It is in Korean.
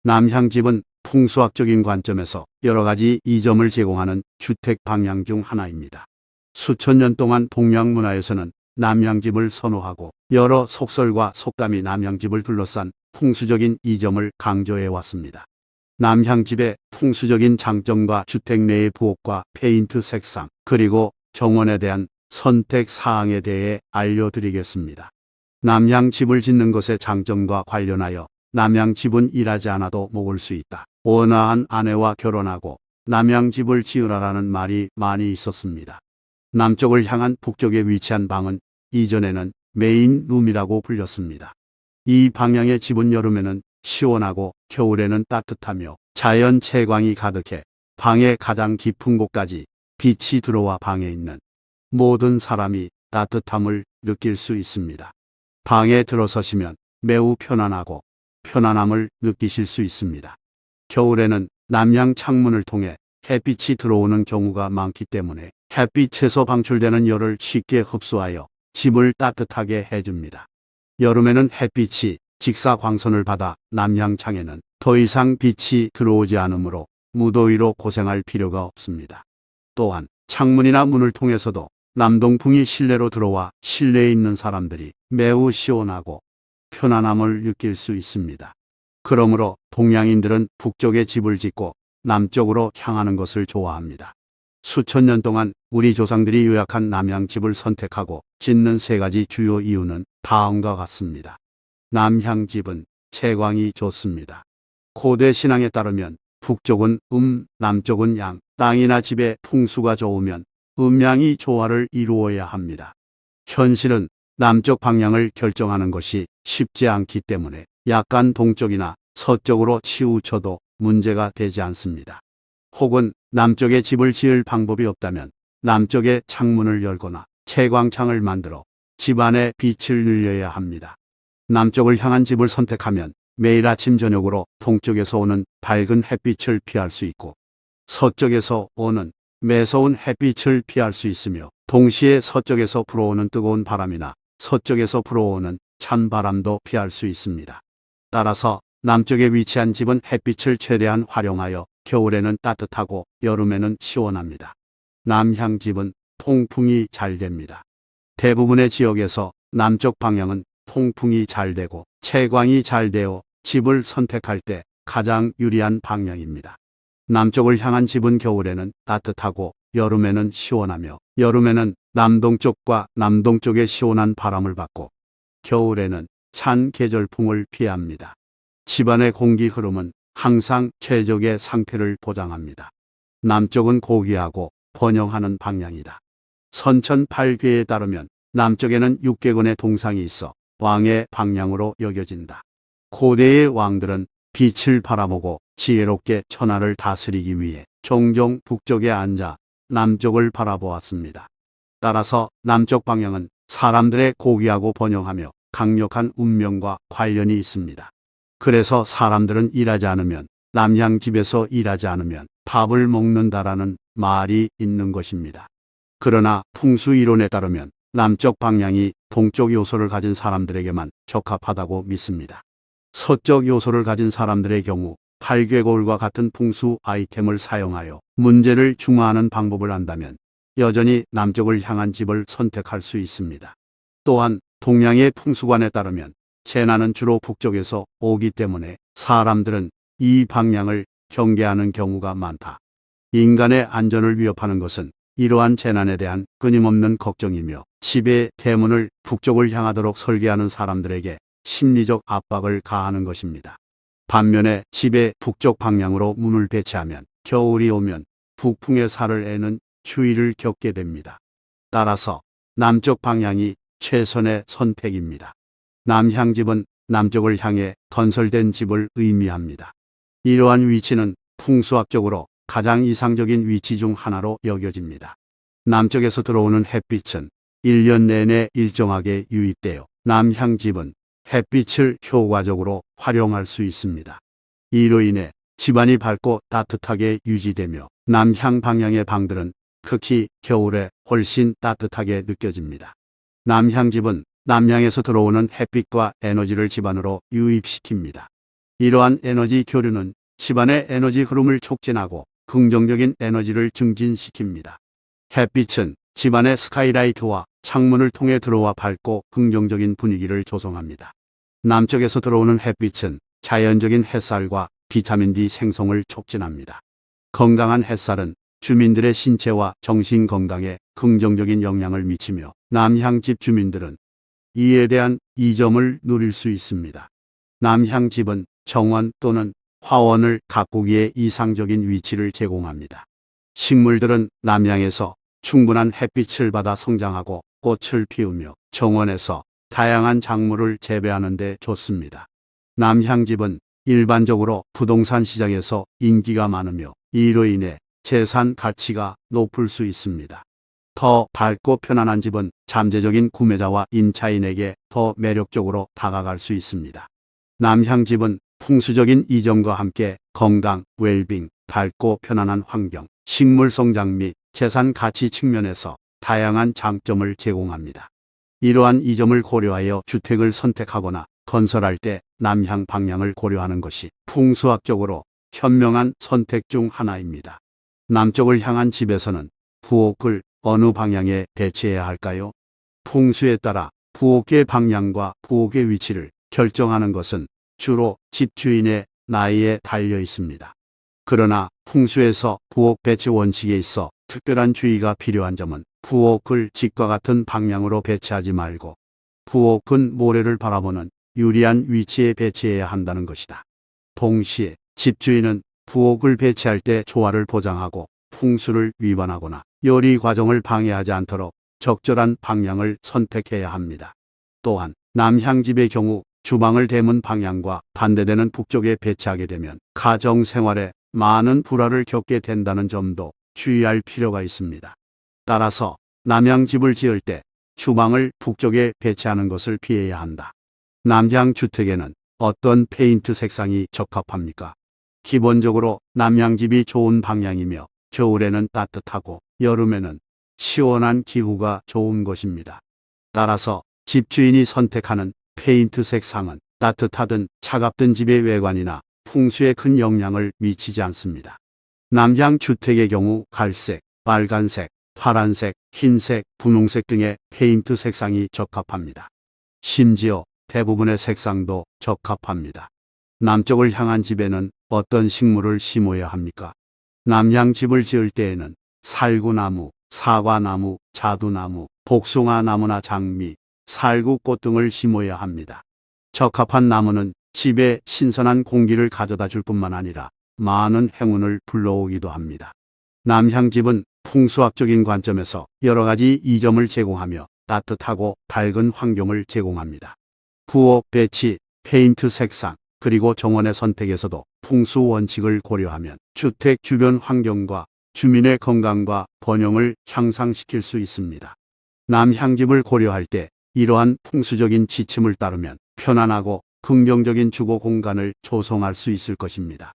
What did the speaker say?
남향집은 풍수학적인 관점에서 여러 가지 이점을 제공하는 주택 방향 중 하나입니다. 수천 년 동안 동양 문화에서는 남향집을 선호하고 여러 속설과 속담이 남향집을 둘러싼 풍수적인 이점을 강조해 왔습니다. 남향집의 풍수적인 장점과 주택 내의 부엌과 페인트 색상, 그리고 정원에 대한 선택 사항에 대해 알려드리겠습니다. 남향집을 짓는 것의 장점과 관련하여 남향집은 일하지 않아도 먹을 수 있다. 온화한 아내와 결혼하고 남향집을 지으라라는 말이 많이 있었습니다. 남쪽을 향한 북쪽에 위치한 방은 이전에는 메인룸이라고 불렸습니다. 이 방향의 집은 여름에는 시원하고 겨울에는 따뜻하며 자연 채광이 가득해 방의 가장 깊은 곳까지 빛이 들어와 방에 있는 모든 사람이 따뜻함을 느낄 수 있습니다. 방에 들어서시면 매우 편안하고 편안함을 느끼실 수 있습니다. 겨울에는 남향 창문을 통해 햇빛이 들어오는 경우가 많기 때문에 햇빛에서 방출되는 열을 쉽게 흡수하여 집을 따뜻하게 해줍니다. 여름에는 햇빛이 직사광선을 받아 남향 창에는 더 이상 빛이 들어오지 않으므로 무더위로 고생할 필요가 없습니다. 또한 창문이나 문을 통해서도 남동풍이 실내로 들어와 실내에 있는 사람들이 매우 시원하고 편안함을 느낄 수 있습니다. 그러므로 동양인들은 북쪽에 집을 짓고 남쪽으로 향하는 것을 좋아합니다. 수천 년 동안 우리 조상들이 요약한 남향집을 선택하고 짓는 세 가지 주요 이유는 다음과 같습니다. 남향집은 채광이 좋습니다. 고대 신앙에 따르면 북쪽은 남쪽은 양, 땅이나 집의 풍수가 좋으면 음양이 조화를 이루어야 합니다. 현실은 남쪽 방향을 결정하는 것이 쉽지 않기 때문에 약간 동쪽이나 서쪽으로 치우쳐도 문제가 되지 않습니다. 혹은 남쪽에 집을 지을 방법이 없다면 남쪽에 창문을 열거나 채광창을 만들어 집안의 빛을 늘려야 합니다. 남쪽을 향한 집을 선택하면 매일 아침 저녁으로 동쪽에서 오는 밝은 햇빛을 피할 수 있고 서쪽에서 오는 매서운 햇빛을 피할 수 있으며 동시에 서쪽에서 불어오는 뜨거운 바람이나 서쪽에서 불어오는 찬 바람도 피할 수 있습니다. 따라서 남쪽에 위치한 집은 햇빛을 최대한 활용하여 겨울에는 따뜻하고 여름에는 시원합니다. 남향집은 통풍이 잘 됩니다. 대부분의 지역에서 남쪽 방향은 통풍이 잘 되고 채광이 잘 되어 집을 선택할 때 가장 유리한 방향입니다. 남쪽을 향한 집은 겨울에는 따뜻하고 여름에는 시원하며 여름에는 남동쪽과 남동쪽의 시원한 바람을 받고 겨울에는 찬 계절풍을 피합니다. 집안의 공기 흐름은 항상 최적의 상태를 보장합니다. 남쪽은 고귀하고 번영하는 방향이다. 선천팔귀에 따르면 남쪽에는 육개근의 동상이 있어 왕의 방향으로 여겨진다. 고대의 왕들은 빛을 바라보고 지혜롭게 천하를 다스리기 위해 종종 북쪽에 앉아 남쪽을 바라보았습니다. 따라서 남쪽 방향은 사람들의 고귀하고 번영하며 강력한 운명과 관련이 있습니다. 그래서 사람들은 일하지 않으면 남향집에서 일하지 않으면 밥을 먹는다라는 말이 있는 것입니다. 그러나 풍수 이론에 따르면 남쪽 방향이 동쪽 요소를 가진 사람들에게만 적합하다고 믿습니다. 서쪽 요소를 가진 사람들의 경우 팔괘골과 같은 풍수 아이템을 사용하여 문제를 중화하는 방법을 안다면 여전히 남쪽을 향한 집을 선택할 수 있습니다. 또한 동양의 풍수관에 따르면 재난은 주로 북쪽에서 오기 때문에 사람들은 이 방향을 경계하는 경우가 많다. 인간의 안전을 위협하는 것은 이러한 재난에 대한 끊임없는 걱정이며 집의 대문을 북쪽을 향하도록 설계하는 사람들에게 심리적 압박을 가하는 것입니다. 반면에 집의 북쪽 방향으로 문을 배치하면 겨울이 오면 북풍의 살을 애는 추위를 겪게 됩니다. 따라서 남쪽 방향이 최선의 선택입니다. 남향집은 남쪽을 향해 건설된 집을 의미합니다. 이러한 위치는 풍수학적으로 가장 이상적인 위치 중 하나로 여겨집니다. 남쪽에서 들어오는 햇빛은 1년 내내 일정하게 유입되어 남향집은 햇빛을 효과적으로 활용할 수 있습니다. 이로 인해 집안이 밝고 따뜻하게 유지되며 남향 방향의 방들은 특히 겨울에 훨씬 따뜻하게 느껴집니다. 남향집은 남향에서 들어오는 햇빛과 에너지를 집안으로 유입시킵니다. 이러한 에너지 교류는 집안의 에너지 흐름을 촉진하고 긍정적인 에너지를 증진시킵니다. 햇빛은 집안의 스카이라이트와 창문을 통해 들어와 밝고 긍정적인 분위기를 조성합니다. 남쪽에서 들어오는 햇빛은 자연적인 햇살과 비타민 D 생성을 촉진합니다. 건강한 햇살은 주민들의 신체와 정신 건강에 긍정적인 영향을 미치며 남향집 주민들은 이에 대한 이점을 누릴 수 있습니다. 남향집은 정원 또는 화원을 가꾸기에 이상적인 위치를 제공합니다. 식물들은 남향에서 충분한 햇빛을 받아 성장하고 꽃을 피우며 정원에서 다양한 작물을 재배하는 데 좋습니다. 남향집은 일반적으로 부동산 시장에서 인기가 많으며 이로 인해 재산 가치가 높을 수 있습니다. 더 밝고 편안한 집은 잠재적인 구매자와 임차인에게 더 매력적으로 다가갈 수 있습니다. 남향집은 풍수적인 이점과 함께 건강, 웰빙, 밝고 편안한 환경, 식물 성장 및 재산 가치 측면에서 다양한 장점을 제공합니다. 이러한 이점을 고려하여 주택을 선택하거나 건설할 때 남향 방향을 고려하는 것이 풍수학적으로 현명한 선택 중 하나입니다. 남쪽을 향한 집에서는 부엌을 어느 방향에 배치해야 할까요? 풍수에 따라 부엌의 방향과 부엌의 위치를 결정하는 것은 주로 집주인의 나이에 달려 있습니다. 그러나 풍수에서 부엌 배치 원칙에 있어 특별한 주의가 필요한 점은 부엌을 집과 같은 방향으로 배치하지 말고 부엌은 모래를 바라보는 유리한 위치에 배치해야 한다는 것이다. 동시에 집주인은 부엌을 배치할 때 조화를 보장하고 풍수를 위반하거나 요리 과정을 방해하지 않도록 적절한 방향을 선택해야 합니다. 또한 남향집의 경우 주방을 대문 방향과 반대되는 북쪽에 배치하게 되면 가정 생활에 많은 불화를 겪게 된다는 점도 주의할 필요가 있습니다. 따라서 남향집을 지을 때 주방을 북쪽에 배치하는 것을 피해야 한다. 남향 주택에는 어떤 페인트 색상이 적합합니까? 기본적으로 남향집이 좋은 방향이며 겨울에는 따뜻하고 여름에는 시원한 기후가 좋은 것입니다. 따라서 집주인이 선택하는 페인트 색상은 따뜻하든 차갑든 집의 외관이나 풍수에 큰 영향을 미치지 않습니다. 남향 주택의 경우 갈색, 빨간색, 파란색, 흰색, 분홍색 등의 페인트 색상이 적합합니다. 심지어 대부분의 색상도 적합합니다. 남쪽을 향한 집에는 어떤 식물을 심어야 합니까? 남향 집을 지을 때에는 살구나무, 사과나무, 자두나무, 복숭아나무나 장미, 살구꽃 등을 심어야 합니다. 적합한 나무는 집에 신선한 공기를 가져다 줄 뿐만 아니라 많은 행운을 불러오기도 합니다. 남향집은 풍수학적인 관점에서 여러 가지 이점을 제공하며 따뜻하고 밝은 환경을 제공합니다. 부엌 배치, 페인트 색상, 그리고 정원의 선택에서도 풍수 원칙을 고려하면 주택 주변 환경과 주민의 건강과 번영을 향상시킬 수 있습니다. 남향집을 고려할 때 이러한 풍수적인 지침을 따르면 편안하고 긍정적인 주거 공간을 조성할 수 있을 것입니다.